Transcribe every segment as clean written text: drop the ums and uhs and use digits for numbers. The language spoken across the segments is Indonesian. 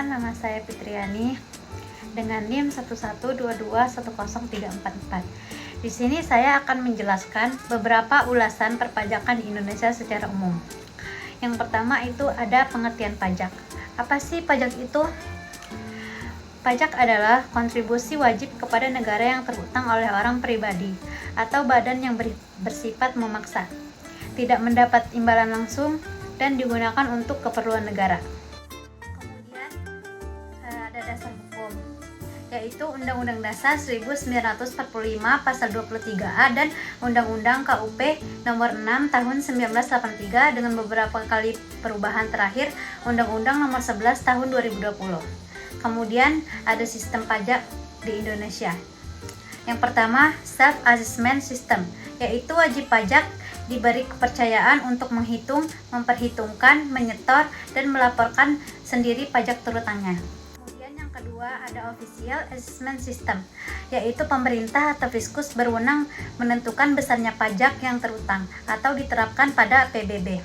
Perkenalkan, nama saya Fitriani dengan NIM 112210344. Di sini saya akan menjelaskan beberapa ulasan perpajakan di Indonesia secara umum. Yang pertama itu ada pengertian pajak. Apa sih pajak itu? Pajak adalah kontribusi wajib kepada negara yang terutang oleh orang pribadi atau badan yang bersifat memaksa, tidak mendapat imbalan langsung, dan digunakan untuk keperluan negara. Kemudian ada dasar hukum, yaitu Undang-Undang Dasar 1945 Pasal 23A dan Undang-Undang KUP Nomor 6 Tahun 1983 dengan beberapa kali perubahan terakhir Undang-Undang Nomor 11 Tahun 2020. Kemudian ada sistem pajak di Indonesia. Yang pertama, self-assessment system, yaitu wajib pajak diberi kepercayaan untuk menghitung, memperhitungkan, menyetor, dan melaporkan sendiri pajak terutangnya. Kemudian yang kedua ada official assessment system, yaitu pemerintah atau fiskus berwenang menentukan besarnya pajak yang terutang atau diterapkan pada PBB.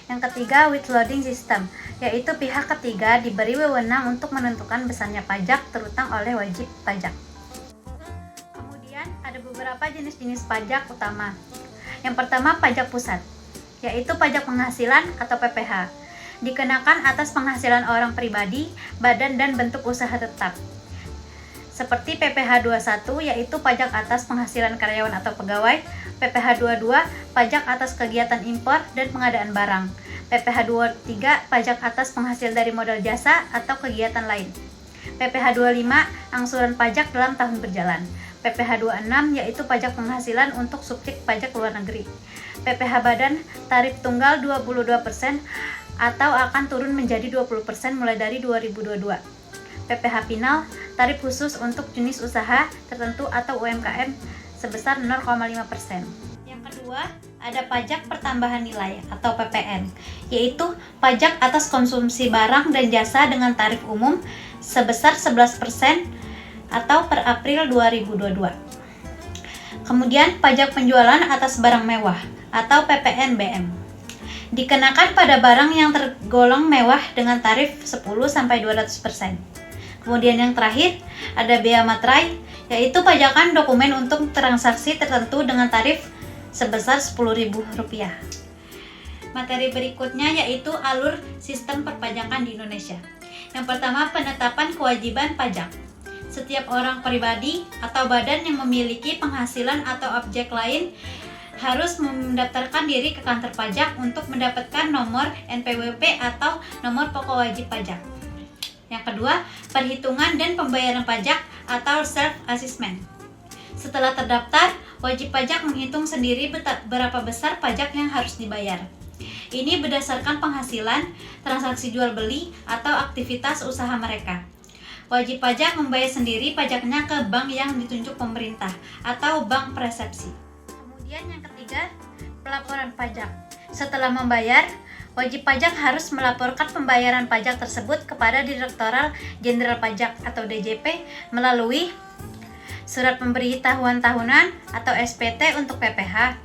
Yang ketiga, withholding system, yaitu pihak ketiga diberi wewenang untuk menentukan besarnya pajak terutang oleh wajib pajak. Kemudian ada beberapa jenis-jenis pajak utama. Yang pertama, pajak pusat, yaitu pajak penghasilan atau PPH, dikenakan atas penghasilan orang pribadi, badan, dan bentuk usaha tetap. Seperti PPH 21, yaitu pajak atas penghasilan karyawan atau pegawai, PPH 22, pajak atas kegiatan impor dan pengadaan barang, PPH 23, pajak atas penghasil dari modal jasa atau kegiatan lain, PPH 25, angsuran pajak dalam tahun berjalan, PPH 26 yaitu pajak penghasilan untuk subjek pajak luar negeri. PPH badan tarif tunggal 22% atau akan turun menjadi 20% mulai dari 2022. PPH final tarif khusus untuk jenis usaha tertentu atau UMKM sebesar 0,5%. Yang kedua, ada pajak pertambahan nilai atau PPN, yaitu pajak atas konsumsi barang dan jasa dengan tarif umum sebesar 11% atau per April 2022. Kemudian pajak penjualan atas barang mewah atau PPNBM, dikenakan pada barang yang tergolong mewah dengan tarif 10-200%. Kemudian yang terakhir ada bea materai, yaitu pajakan dokumen untuk transaksi tertentu dengan tarif sebesar Rp10.000. Materi berikutnya yaitu alur sistem perpajakan di Indonesia. Yang pertama, penetapan kewajiban pajak. Setiap orang pribadi atau badan yang memiliki penghasilan atau objek lain harus mendaftarkan diri ke kantor pajak untuk mendapatkan nomor NPWP atau nomor pokok wajib pajak. Yang kedua, perhitungan dan pembayaran pajak atau self-assessment. Setelah terdaftar, wajib pajak menghitung sendiri berapa besar pajak yang harus dibayar. Ini berdasarkan penghasilan, transaksi jual beli, atau aktivitas usaha mereka. Wajib pajak membayar sendiri pajaknya ke bank yang ditunjuk pemerintah atau bank persepsi. Kemudian yang ketiga, pelaporan pajak. Setelah membayar, wajib pajak harus melaporkan pembayaran pajak tersebut kepada Direktorat Jenderal Pajak atau DJP melalui surat pemberitahuan tahunan atau SPT untuk PPH,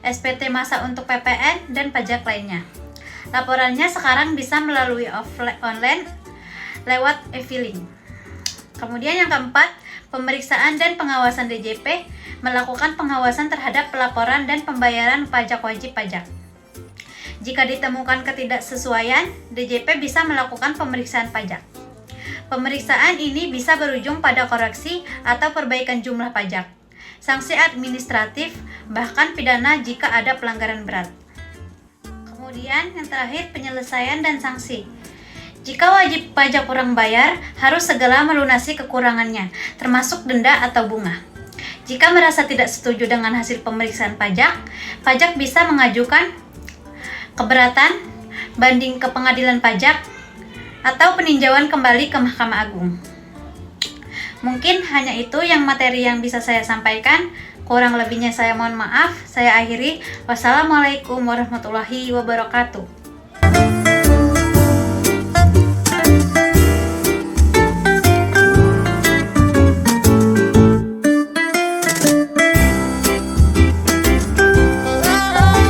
SPT masa untuk PPN, dan pajak lainnya. Laporannya sekarang bisa melalui online lewat e-filing. Kemudian yang keempat, pemeriksaan dan pengawasan DJP melakukan pengawasan terhadap pelaporan dan pembayaran pajak wajib pajak. Jika ditemukan ketidaksesuaian, DJP bisa melakukan pemeriksaan pajak. Pemeriksaan ini bisa berujung pada koreksi atau perbaikan jumlah pajak, sanksi administratif, bahkan pidana jika ada pelanggaran berat. Kemudian yang terakhir, penyelesaian dan sanksi. Jika wajib pajak kurang bayar, harus segera melunasi kekurangannya, termasuk denda atau bunga. Jika merasa tidak setuju dengan hasil pemeriksaan pajak, pajak bisa mengajukan keberatan, banding ke pengadilan pajak, atau peninjauan kembali ke Mahkamah Agung. Mungkin hanya itu yang materi yang bisa saya sampaikan. Kurang lebihnya saya mohon maaf. Saya akhiri. Wassalamualaikum warahmatullahi wabarakatuh.